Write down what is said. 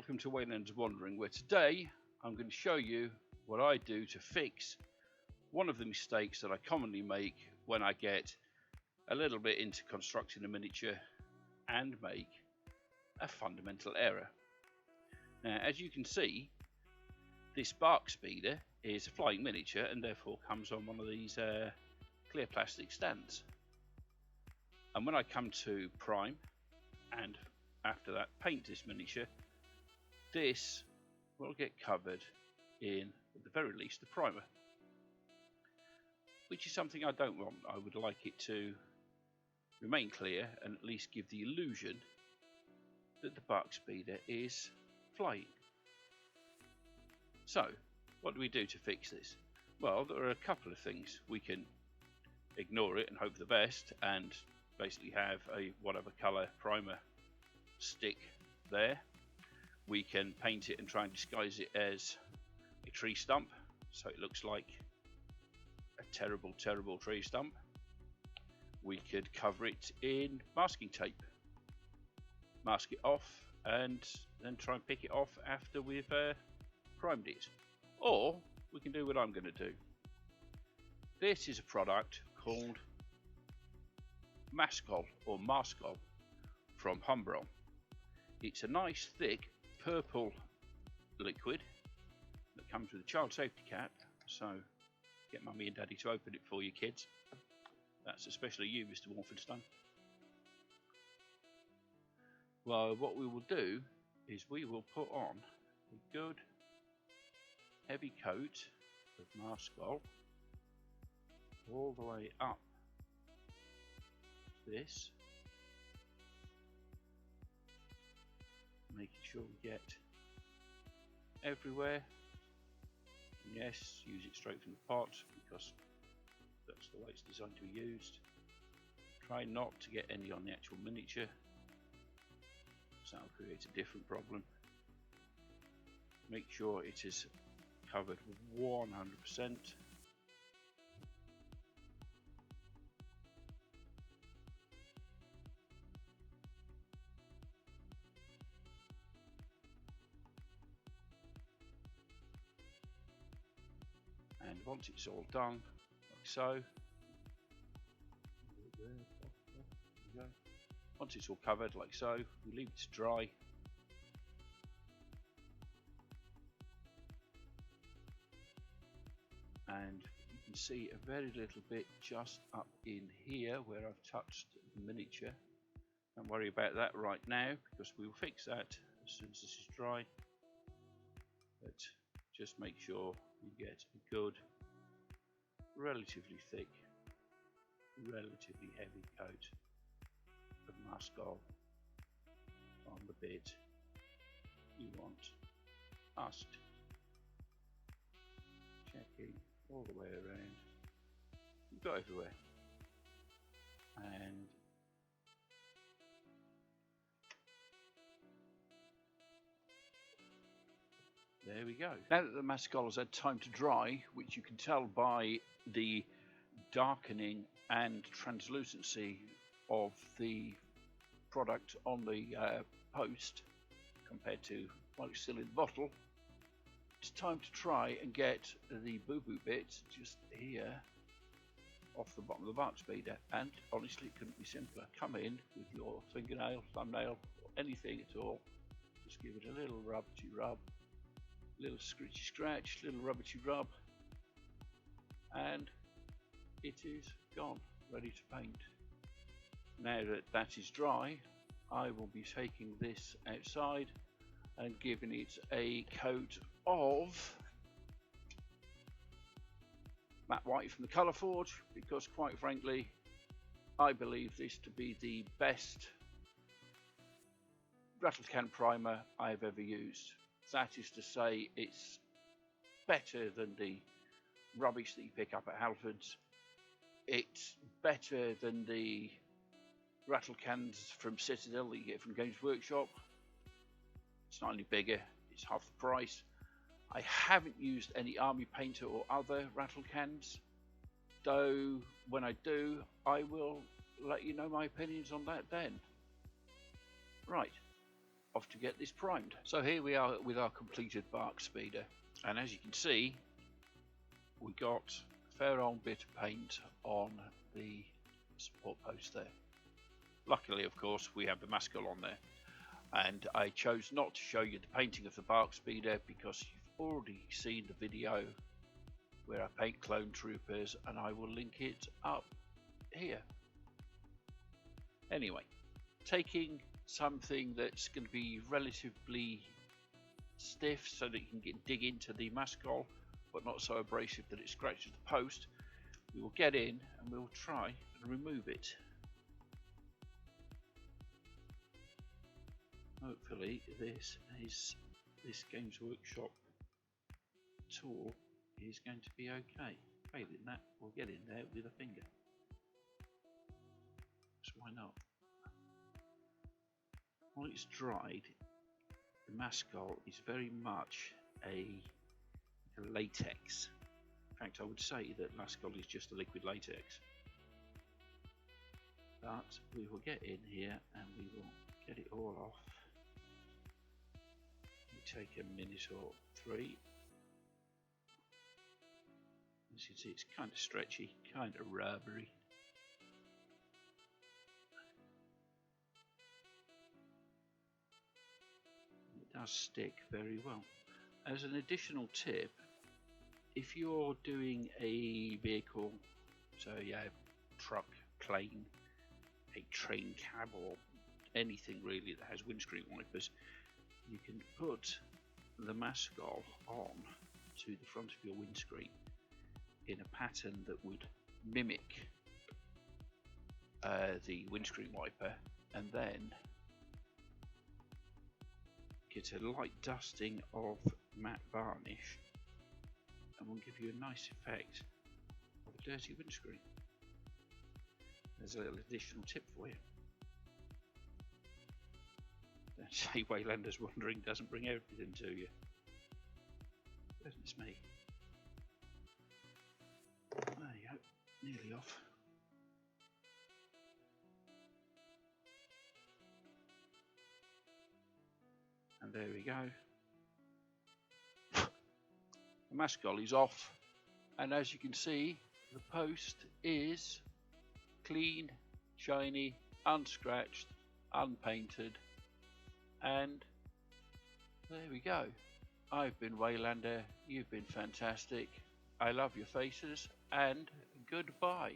welcome to Waylander's Wandering, where today I'm going to show you what I do to fix one of the mistakes that I commonly make when I get a little bit into constructing a miniature and make a fundamental error. Now, as you can see, this bark speeder is a flying miniature and therefore comes on one of these clear plastic stands. And when I come to prime and after that paint this miniature, this will get covered in, at the very least, the primer, which is something I don't want. I would like it to remain clear and at least give the illusion that the bark speeder is flying. So, what do we do to fix this? Well, there are a couple of things. We can ignore it and hope for the best and basically have a whatever colour primer stick there. We can paint it and try and disguise it as a tree stump, so it looks like a terrible tree stump. We could cover it in masking tape, mask it off, and then try and pick it off after we've primed it. Or we can do what I'm going to do. This is a product called Maskol or Maskol from Humbrol. It's a nice thick purple liquid that comes with a child safety cap, so get mummy and daddy to open it for you kids. That's especially you, Mr. Wolfenstein. Well, what we will do is we will put on a good heavy coat of Maskol all the way up this, making sure we get everywhere. And yes, use it straight from the pot because that's the way it's designed to be used. Try not to get any on the actual miniature, so that'll create a different problem. Make sure it is covered 100%. And once it's all done, like so, once it's all covered like so, we leave it to dry. And you can see a very little bit just up in here where I've touched the miniature. Don't worry about that right now because we will fix that as soon as this is dry. But just make sure you get a good, relatively thick, relatively heavy coat of Maskol on the bit you want masked. Checking all the way around. You've got everywhere. And there we go. Now that the Maskol has had time to dry, which you can tell by the darkening and translucency of the product on the post compared to while it's still in the bottle, it's time to try and get the boo-boo bit just here off the bottom of the bark speeder. And honestly, it couldn't be simpler. Come in with your fingernail, thumbnail, or anything at all. Just give it a little rubbity rub, little scritchy scratch, little rubbity rub, and it is gone, ready to paint. Now that that is dry, I will be taking this outside and giving it a coat of matte white from the Colour Forge, because quite frankly I believe this to be the best rattle can primer I've ever used. That is to say, it's better than the rubbish that you pick up at Halfords. It's better than the rattle cans from Citadel that you get from Games Workshop. It's not only bigger, it's half the price. I haven't used any Army Painter or other rattle cans, though when I do, I will let you know my opinions on that then. Right, off to get this primed. So here we are with our completed bark speeder, and as you can see, we got a fair old bit of paint on the support post there. Luckily, of course, we have the Maskol on there, and I chose not to show you the painting of the bark speeder because you've already seen the video where I paint clone troopers, and I will link it up here. Anyway, taking something that's going to be relatively stiff so that you can dig into the Maskol, but not so abrasive that it scratches the post, we will get in and we will try and remove it. Hopefully this Games Workshop tool is going to be okay. Failing that, we'll get in there with a finger. So why not? While it's dried, the Maskol is very much a latex. In fact, I would say that Maskol is just a liquid latex. But we will get in here and we will get it all off. It'll take a minute or three. As you can see, it's kind of stretchy, kind of rubbery. It does stick very well. As an additional tip, if you're doing a vehicle, so yeah, truck, plane, a train cab, or anything really that has windscreen wipers, you can put the Maskol on to the front of your windscreen in a pattern that would mimic the windscreen wiper, and then get a light dusting of matte varnish, and will give you a nice effect of a dirty windscreen. There's a little additional tip for you. Don't say Waylander's wandering doesn't bring everything to you. Goodness me. There you go, nearly off. And there we go. The Maskol is off, and as you can see, the post is clean, shiny, unscratched, unpainted, and there we go. I've been Waylander, you've been fantastic. I love your faces, and goodbye.